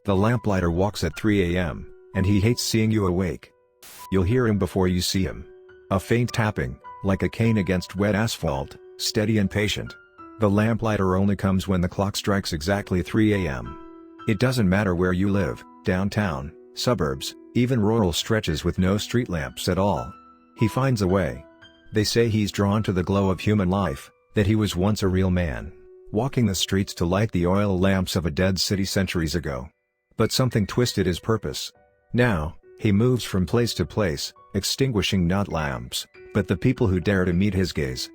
The lamplighter walks at 3 a.m., and he hates seeing you awake. You'll hear him before you see him. A faint tapping, like a cane against wet asphalt, steady and patient. The lamplighter only comes when the clock strikes exactly 3 a.m. It doesn't matter where you live, downtown, suburbs, even rural stretches with no street lamps at all. He finds a way. They say he's drawn to the glow of human life, that he was once a real man, walking the streets to light the oil lamps of a dead city centuries ago. But something twisted his purpose. Now, he moves from place to place, extinguishing not lamps, but the people who dare to meet his gaze.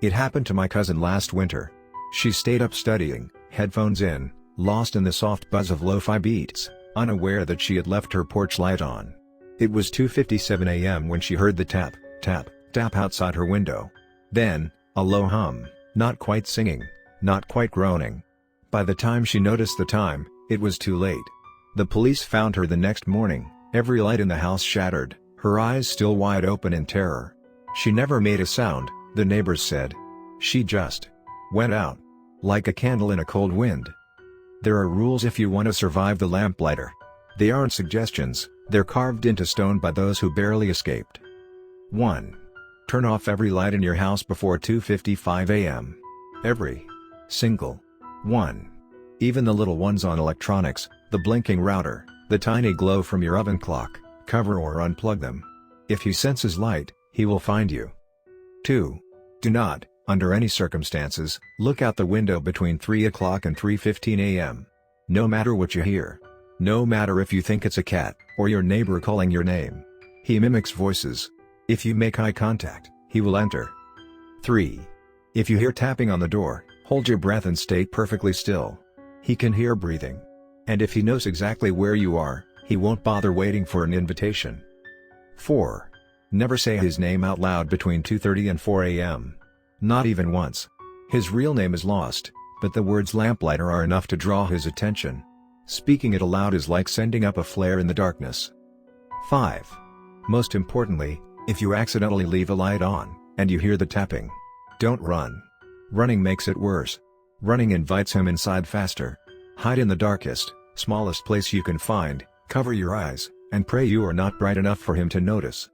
It happened to my cousin last winter. She stayed up studying, headphones in, lost in the soft buzz of lo-fi beats, unaware that she had left her porch light on. It was 2:57 a.m. when she heard the tap, tap, tap outside her window. Then, a low hum, not quite singing, not quite groaning. By the time she noticed the time, it was too late. The police found her the next morning, every light in the house shattered, her eyes still wide open in terror. She never made a sound, the neighbors said. She just went out, like a candle in a cold wind. There are rules if you want to survive the lamplighter. They aren't suggestions, they're carved into stone by those who barely escaped. 1. Turn off every light in your house before 2:55 a.m. Every single one. Even the little ones on electronics, the blinking router, the tiny glow from your oven clock, cover or unplug them. If he senses light, he will find you. 2. Do not, under any circumstances, look out the window between 3 o'clock and 3:15 a.m. No matter what you hear. No matter if you think it's a cat, or your neighbor calling your name. He mimics voices. If you make eye contact, he will enter. 3. If you hear tapping on the door, hold your breath and stay perfectly still. He can hear breathing. And if he knows exactly where you are, he won't bother waiting for an invitation. 4. Never say his name out loud between 2:30 and 4 a.m. Not even once. His real name is lost, but the words lamplighter are enough to draw his attention. Speaking it aloud is like sending up a flare in the darkness. 5. Most importantly, if you accidentally leave a light on, and you hear the tapping, don't run. Running makes it worse. Running invites him inside faster. Hide in the darkest, smallest place you can find, cover your eyes, and pray you are not bright enough for him to notice.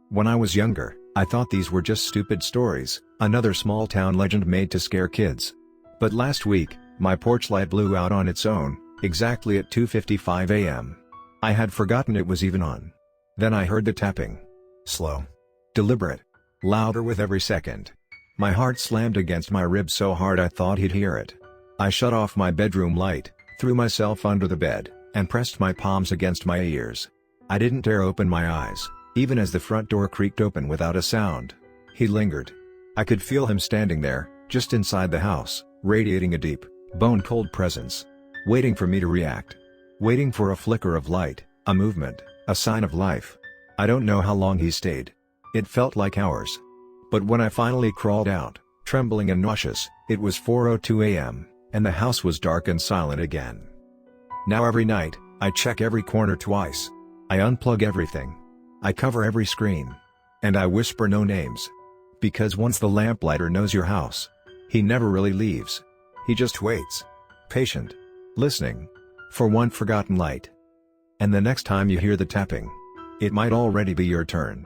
When I was younger, I thought these were just stupid stories, another small town legend made to scare kids. But last week, my porch light blew out on its own, exactly at 2:55 a.m. I had forgotten it was even on. Then I heard the tapping. Slow. Deliberate. Louder with every second. My heart slammed against my ribs so hard I thought he'd hear it. I shut off my bedroom light, threw myself under the bed, and pressed my palms against my ears. I didn't dare open my eyes, even as the front door creaked open without a sound. He lingered. I could feel him standing there, just inside the house, radiating a deep, bone-cold presence. Waiting for me to react. Waiting for a flicker of light, a movement, a sign of life. I don't know how long he stayed. It felt like hours. But when I finally crawled out, trembling and nauseous, it was 4:02 a.m., and the house was dark and silent again. Now every night, I check every corner twice. I unplug everything. I cover every screen. And I whisper no names. Because once the lamplighter knows your house, he never really leaves. He just waits. Patient. Listening. For one forgotten light. And the next time you hear the tapping, it might already be your turn.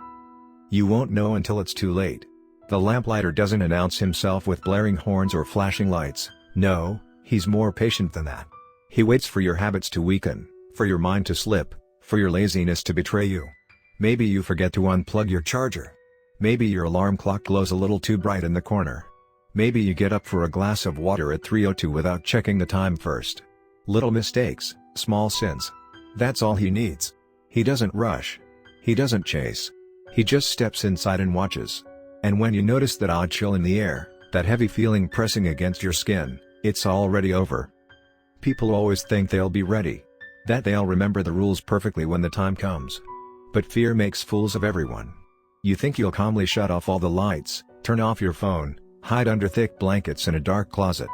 You won't know until it's too late. The lamplighter doesn't announce himself with blaring horns or flashing lights. No, he's more patient than that. He waits for your habits to weaken, for your mind to slip, for your laziness to betray you. Maybe you forget to unplug your charger. Maybe your alarm clock glows a little too bright in the corner. Maybe you get up for a glass of water at 3:02 without checking the time first. Little mistakes, small sins. That's all he needs. He doesn't rush. He doesn't chase. He just steps inside and watches. And when you notice that odd chill in the air, that heavy feeling pressing against your skin, it's already over. People always think they'll be ready. That they'll remember the rules perfectly when the time comes. But fear makes fools of everyone. You think you'll calmly shut off all the lights, turn off your phone, hide under thick blankets in a dark closet.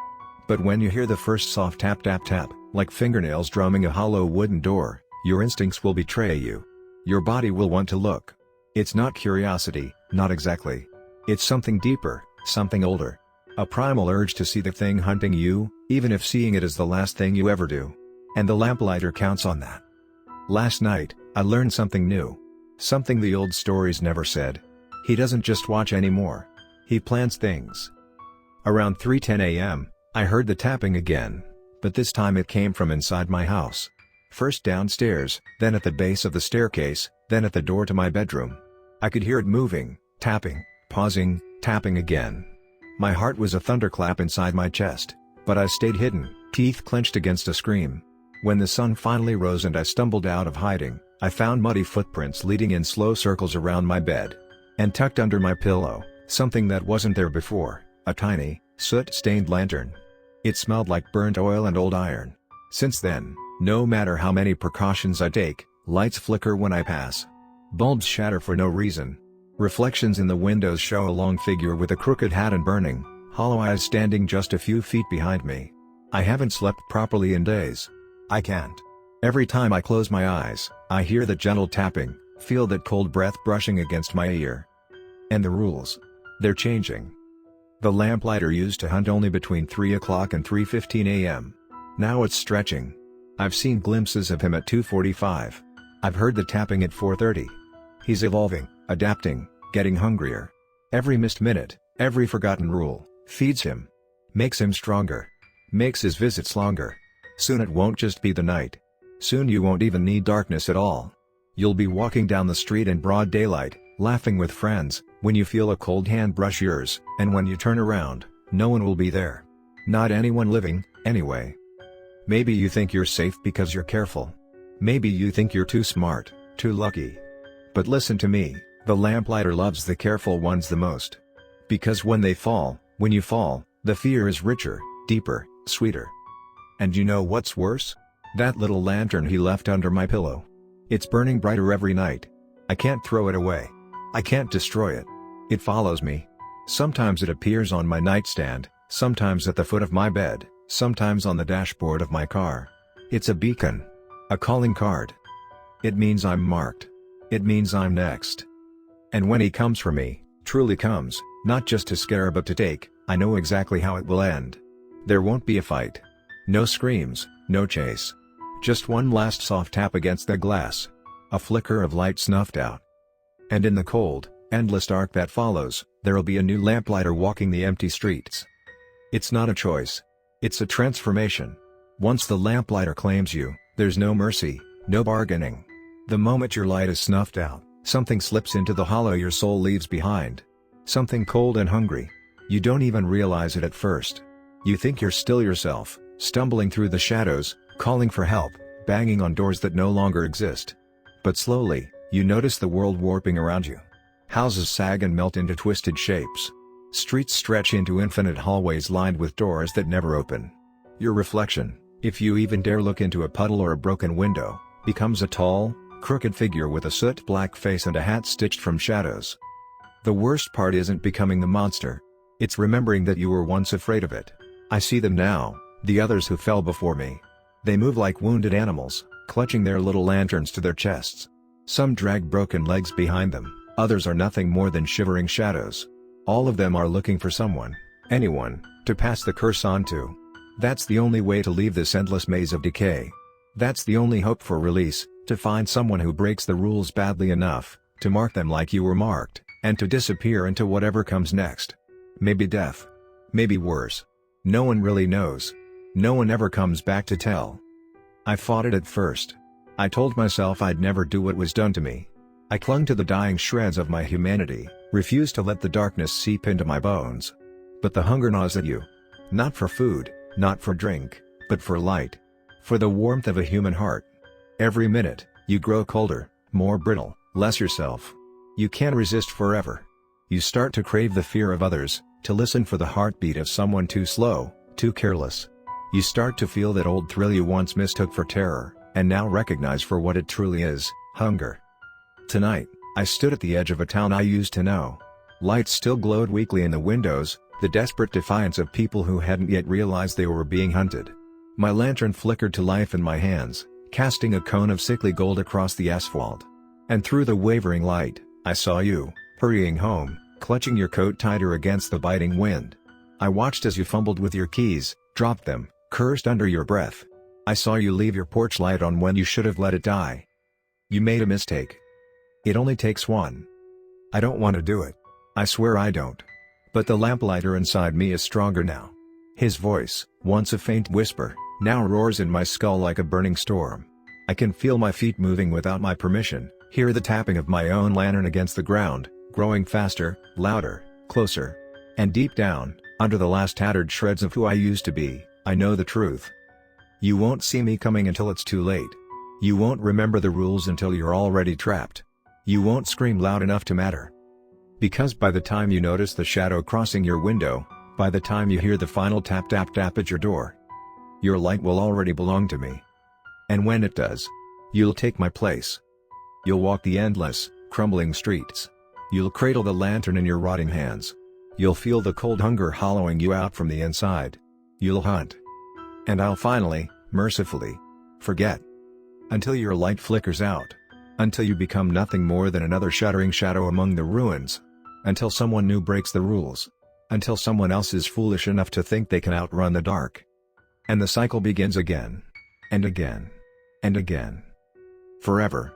But when you hear the first soft tap tap tap, like fingernails drumming a hollow wooden door, your instincts will betray you. Your body will want to look. It's not curiosity, not exactly. It's something deeper, something older. A primal urge to see the thing hunting you, even if seeing it is the last thing you ever do. And the lamplighter counts on that. Last night, I learned something new. Something the old stories never said. He doesn't just watch anymore. He plans things. Around 3:10 a.m., I heard the tapping again, but this time it came from inside my house. First downstairs, then at the base of the staircase, then at the door to my bedroom. I could hear it moving, tapping, pausing, tapping again. My heart was a thunderclap inside my chest, but I stayed hidden, teeth clenched against a scream. When the sun finally rose and I stumbled out of hiding, I found muddy footprints leading in slow circles around my bed. And tucked under my pillow, something that wasn't there before, a tiny, soot-stained lantern. It smelled like burnt oil and old iron. Since then, no matter how many precautions I take, lights flicker when I pass. Bulbs shatter for no reason. Reflections in the windows show a long figure with a crooked hat and burning, hollow eyes standing just a few feet behind me. I haven't slept properly in days. I can't. Every time I close my eyes, I hear the gentle tapping, feel that cold breath brushing against my ear. And the rules. They're changing. The lamplighter used to hunt only between 3 o'clock and 3:15 a.m. Now it's stretching. I've seen glimpses of him at 2:45. I've heard the tapping at 4:30. He's evolving, adapting, getting hungrier. Every missed minute, every forgotten rule, feeds him. Makes him stronger. Makes his visits longer. Soon it won't just be the night. Soon you won't even need darkness at all. You'll be walking down the street in broad daylight, laughing with friends, when you feel a cold hand brush yours, and when you turn around, no one will be there. Not anyone living, anyway. Maybe you think you're safe because you're careful. Maybe you think you're too smart, too lucky. But listen to me, the lamplighter loves the careful ones the most. Because when you fall, the fear is richer, deeper, sweeter. And you know what's worse? That little lantern he left under my pillow. It's burning brighter every night. I can't throw it away. I can't destroy it. It follows me. Sometimes it appears on my nightstand, sometimes at the foot of my bed, sometimes on the dashboard of my car. It's a beacon. A calling card. It means I'm marked. It means I'm next. And when he comes for me, truly comes, not just to scare but to take, I know exactly how it will end. There won't be a fight. No screams, no chase. Just one last soft tap against the glass. A flicker of light snuffed out. And in the cold, endless dark that follows, there'll be a new lamplighter walking the empty streets. It's not a choice. It's a transformation. Once the lamplighter claims you, there's no mercy, no bargaining. The moment your light is snuffed out, something slips into the hollow your soul leaves behind. Something cold and hungry. You don't even realize it at first. You think you're still yourself, stumbling through the shadows, calling for help, banging on doors that no longer exist. But slowly, you notice the world warping around you. Houses sag and melt into twisted shapes. Streets stretch into infinite hallways lined with doors that never open. Your reflection, if you even dare look into a puddle or a broken window, becomes a tall, crooked figure with a soot-black face and a hat stitched from shadows. The worst part isn't becoming the monster. It's remembering that you were once afraid of it. I see them now, the others who fell before me. They move like wounded animals, clutching their little lanterns to their chests. Some drag broken legs behind them, others are nothing more than shivering shadows. All of them are looking for someone, anyone, to pass the curse on to. That's the only way to leave this endless maze of decay. That's the only hope for release, to find someone who breaks the rules badly enough, to mark them like you were marked, and to disappear into whatever comes next. Maybe death. Maybe worse. No one really knows. No one ever comes back to tell. I fought it at first. I told myself I'd never do what was done to me. I clung to the dying shreds of my humanity, refused to let the darkness seep into my bones. But the hunger gnaws at you. Not for food, not for drink, but for light. For the warmth of a human heart. Every minute, you grow colder, more brittle, less yourself. You can't resist forever. You start to crave the fear of others, to listen for the heartbeat of someone too slow, too careless. You start to feel that old thrill you once mistook for terror, and now recognize for what it truly is, hunger. Tonight, I stood at the edge of a town I used to know. Lights still glowed weakly in the windows, the desperate defiance of people who hadn't yet realized they were being hunted. My lantern flickered to life in my hands, casting a cone of sickly gold across the asphalt. And through the wavering light, I saw you, hurrying home, clutching your coat tighter against the biting wind. I watched as you fumbled with your keys, dropped them, cursed under your breath. I saw you leave your porch light on when you should have let it die. You made a mistake. It only takes one. I don't want to do it. I swear I don't. But the lamplighter inside me is stronger now. His voice, once a faint whisper, now roars in my skull like a burning storm. I can feel my feet moving without my permission, hear the tapping of my own lantern against the ground, growing faster, louder, closer. And deep down, under the last tattered shreds of who I used to be, I know the truth. You won't see me coming until it's too late. You won't remember the rules until you're already trapped. You won't scream loud enough to matter. Because by the time you notice the shadow crossing your window, by the time you hear the final tap tap tap at your door, your light will already belong to me. And when it does, you'll take my place. You'll walk the endless, crumbling streets. You'll cradle the lantern in your rotting hands. You'll feel the cold hunger hollowing you out from the inside. You'll hunt. And I'll finally, mercifully, forget. Until your light flickers out. Until you become nothing more than another shuddering shadow among the ruins. Until someone new breaks the rules. Until someone else is foolish enough to think they can outrun the dark. And the cycle begins again. And again. And again. Forever.